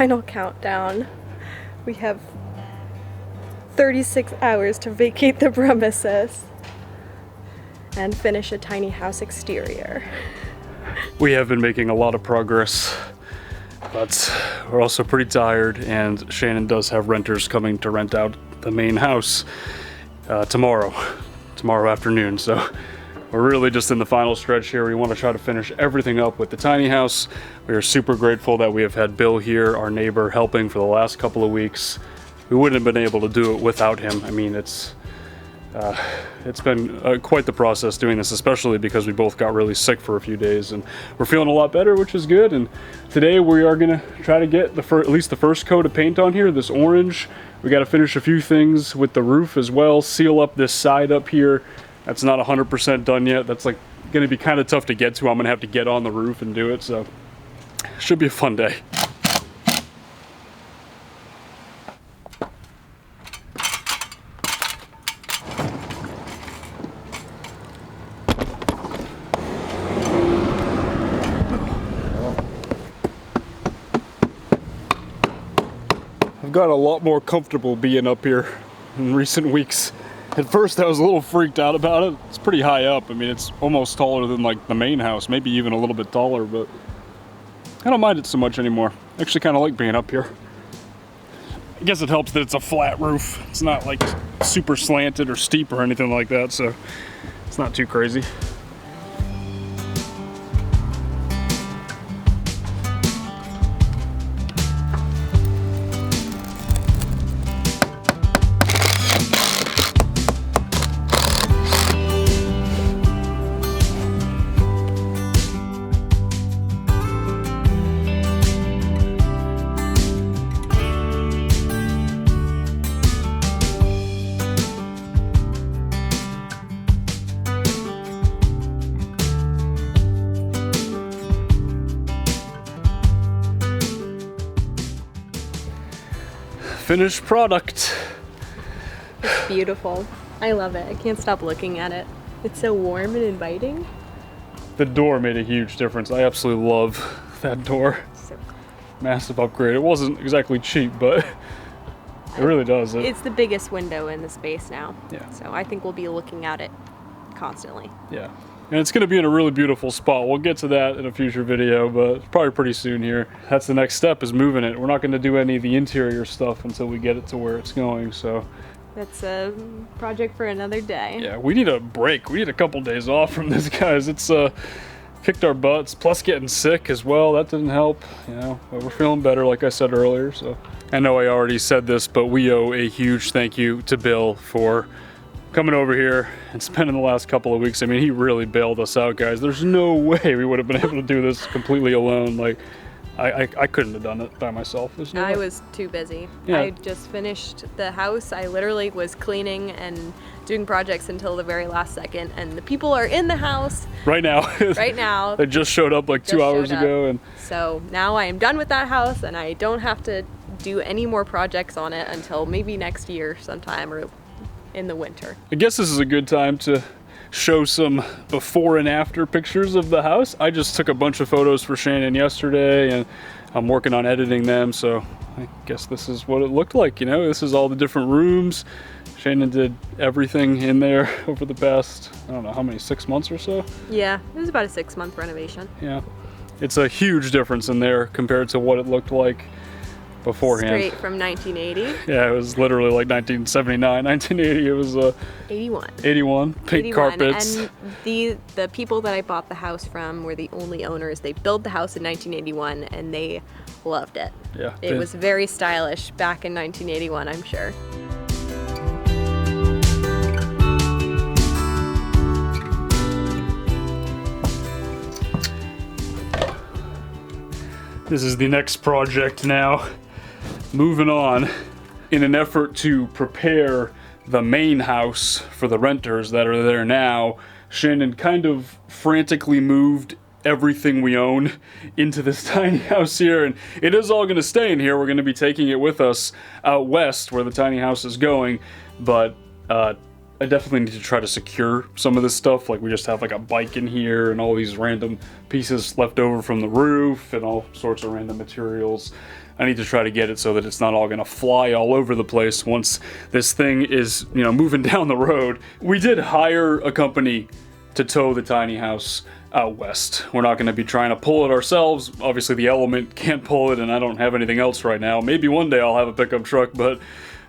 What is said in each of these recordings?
final countdown. We have 36 hours to vacate the premises and finish a tiny house exterior. We have been making a lot of progress, but we're also pretty tired, and Shannon does have renters coming to rent out the main house tomorrow afternoon, so we're really just in the final stretch here. We want to try to finish everything up with the tiny house. We are super grateful that we have had Bill here, our neighbor, helping for the last couple of weeks. We wouldn't have been able to do it without him. I mean, it's been quite the process doing this, especially because we both got really sick for a few days, and we're feeling a lot better, which is good. And today we are gonna try to get at least the first coat of paint on here, this orange. We got to finish a few things with the roof as well, seal up this side up here. That's not 100% done yet. That's like gonna be kind of tough to get to. I'm gonna have to get on the roof and do it, so should be a fun day. I've got a lot more comfortable being up here in recent weeks. At first I was a little freaked out about it. It's pretty high up. I mean, it's almost taller than like the main house, maybe even a little bit taller, but I don't mind it so much anymore. I actually kind of like being up here. I guess it helps that it's a flat roof. It's not like super slanted or steep or anything like that, so it's not too crazy. Finished product. It's beautiful. I love it. I can't stop looking at it. It's so warm and inviting. The door made a huge difference. I absolutely love that door. So cool. Massive upgrade. It wasn't exactly cheap, but it really does. It's the biggest window in the space now. Yeah. So I think we'll be looking at it constantly. Yeah. And it's going to be in a really beautiful spot. We'll get to that in a future video, but probably pretty soon here. That's the next step, is moving it. We're not going to do any of the interior stuff until we get it to where it's going, so. That's a project for another day. Yeah, we need a break. We need a couple days off from this, guys. It's kicked our butts, plus getting sick as well. That didn't help, you know, but we're feeling better, like I said earlier, so. I know I already said this, but we owe a huge thank you to Bill for coming over here and spending the last couple of weeks. I mean, he really bailed us out, guys. There's no way we would have been able to do this completely alone. Like, I couldn't have done it by myself. No I way. was too busy. Yeah. I just finished the house. I literally was cleaning and doing projects until the very last second, and the people are in the house right now. right now. They just showed up like 2 hours ago, and so now I am done with that house, and I don't have to do any more projects on it until maybe next year sometime, or in the winter. I guess this is a good time to show some before and after pictures of the house. I just took a bunch of photos for Shannon yesterday, and I'm working on editing them, so I guess this is what it looked like, you know? This is all the different rooms. Shannon did everything in there over the past, I don't know how many, 6 months or so? Yeah, it was about a 6-month renovation. Yeah. It's a huge difference in there compared to what it looked like beforehand. Straight from 1980. Yeah, it was literally like 1979, 1980. It was 81. 81. Pink 81. carpets. And the people that I bought the house from were the only owners. They built the house in 1981, and they loved it. Yeah. It was very stylish back in 1981, I'm sure. This is the next project now. Moving on, in an effort to prepare the main house for the renters that are there now, Shannon kind of frantically moved everything we own into this tiny house here, and it is all going to stay in here. We're going to be taking it with us out west where the tiny house is going, but I definitely need to try to secure some of this stuff. Like, we just have like a bike in here and all these random pieces left over from the roof and all sorts of random materials. I need to try to get it so that it's not all gonna fly all over the place once this thing is, you know, moving down the road. We did hire a company to tow the tiny house out west. We're not gonna be trying to pull it ourselves. Obviously the Element can't pull it and I don't have anything else right now. Maybe one day I'll have a pickup truck, but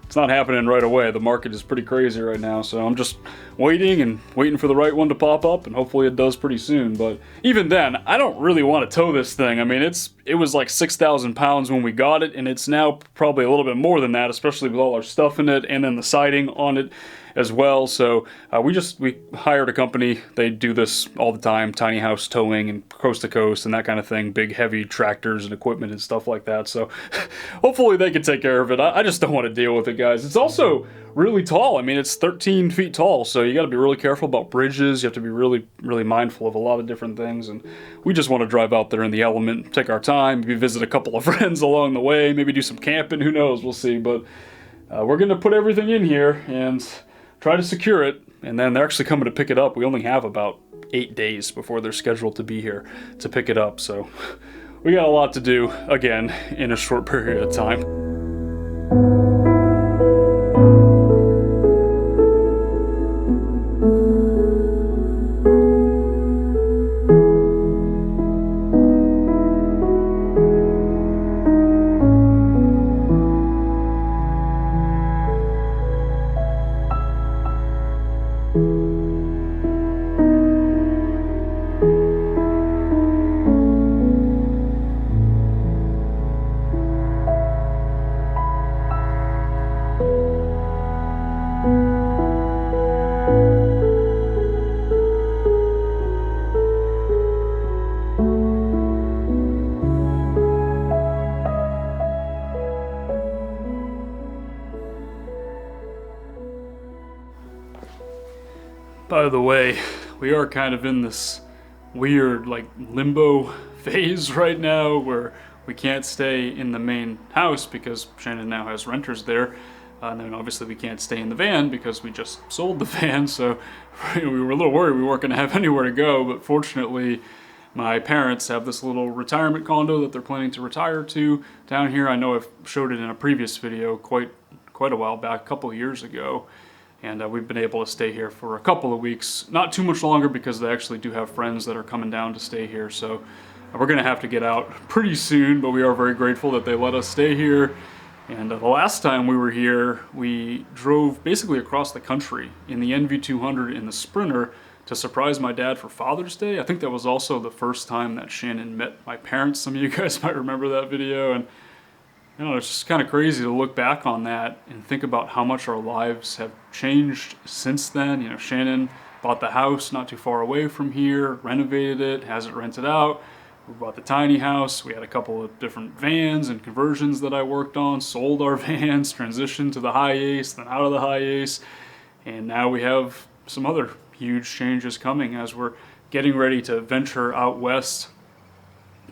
it's not happening right away. The market is pretty crazy right now, so I'm just waiting for the right one to pop up, and hopefully it does pretty soon. But even then, I don't really want to tow this thing. I mean, it was like 6,000 pounds when we got it, and it's now probably a little bit more than that, especially with all our stuff in it, and then the siding on it as well. So we hired a company. They do this all the time, tiny house towing and coast to coast and that kind of thing, big heavy tractors and equipment and stuff like that. So hopefully they can take care of it. I just don't want to deal with it, guys. It's also really tall. I mean, it's 13 feet tall, so you got to be really careful about bridges. You have to be really, really mindful of a lot of different things, and we just want to drive out there in the Element, take our time, maybe visit a couple of friends along the way, maybe do some camping, who knows, we'll see. But we're going to put everything in here and try to secure it, and then they're actually coming to pick it up. We only have about 8 days before they're scheduled to be here to pick it up, so we got a lot to do, again, in a short period of time. By the way, we are kind of in this weird, like, limbo phase right now where we can't stay in the main house because Shannon now has renters there. And then obviously we can't stay in the van because we just sold the van, so we were a little worried we weren't going to have anywhere to go. But fortunately, my parents have this little retirement condo that they're planning to retire to down here. I know I've showed it in a previous video quite a while back, a couple of years ago. And we've been able to stay here for a couple of weeks. Not too much longer because they actually do have friends that are coming down to stay here. So we're going to have to get out pretty soon, but we are very grateful that they let us stay here. And the last time we were here, we drove basically across the country in the NV200 in the Sprinter to surprise my dad for Father's Day. I think that was also the first time that Shannon met my parents. Some of you guys might remember that video. And you know, it's just kind of crazy to look back on that and think about how much our lives have changed since then. You know, Shannon bought the house not too far away from here, renovated it, has it rented out. We bought the tiny house. We had a couple of different vans and conversions that I worked on, sold our vans, transitioned to the high ace, then out of the high ace. And now we have some other huge changes coming as we're getting ready to venture out west.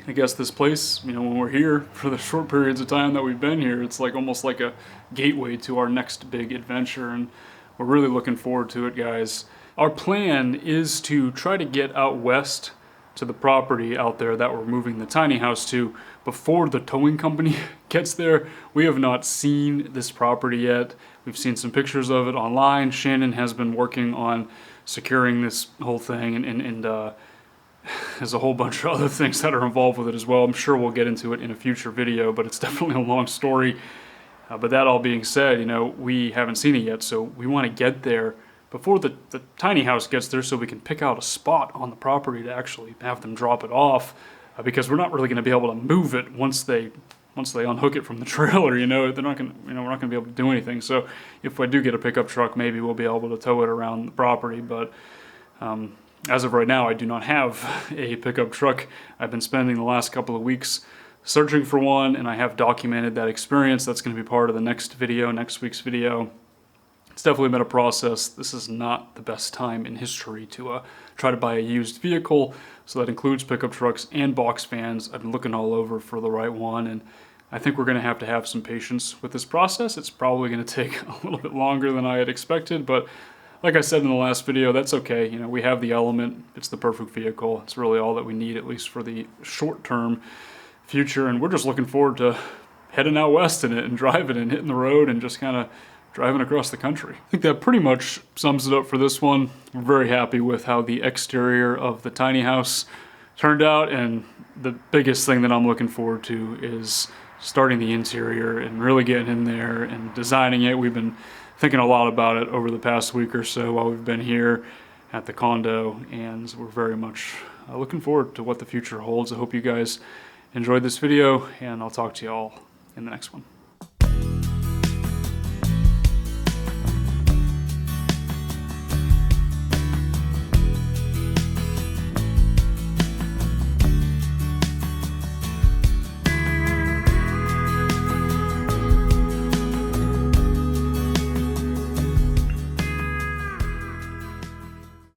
I guess this place, you know, when we're here for the short periods of time that we've been here, it's like almost like a gateway to our next big adventure, and we're really looking forward to it, guys. Our plan is to try to get out west to the property out there that we're moving the tiny house to before the towing company gets there. We have not seen this property yet. We've seen some pictures of it online. Shannon has been working on securing this whole thing, and there's a whole bunch of other things that are involved with it as well. I'm sure we'll get into it in a future video, but it's definitely a long story. But that all being said, you know, we haven't seen it yet, so we want to get there before the tiny house gets there so we can pick out a spot on the property to actually have them drop it off, because we're not really going to be able to move it once they unhook it from the trailer. You know, they're not going to, you know, we're not going to be able to do anything. So if I do get a pickup truck, maybe we'll be able to tow it around the property, but as of right now, I do not have a pickup truck. I've been spending the last couple of weeks searching for one, and I have documented that experience. That's going to be part of the next video, next week's video. It's definitely been a process. This is not the best time in history to try to buy a used vehicle, so that includes pickup trucks and box vans. I've been looking all over for the right one, and I think we're going to have some patience with this process. It's probably going to take a little bit longer than I had expected, but like I said in the last video, that's okay. You know, we have the Element. It's the perfect vehicle. It's really all that we need, at least for the short-term future. And we're just looking forward to heading out west in it and driving and hitting the road and just kind of driving across the country. I think that pretty much sums it up for this one. We're very happy with how the exterior of the tiny house turned out, and the biggest thing that I'm looking forward to is starting the interior and really getting in there and designing it. We've been thinking a lot about it over the past week or so while we've been here at the condo, and we're very much looking forward to what the future holds. I hope you guys enjoyed this video, and I'll talk to you all in the next one.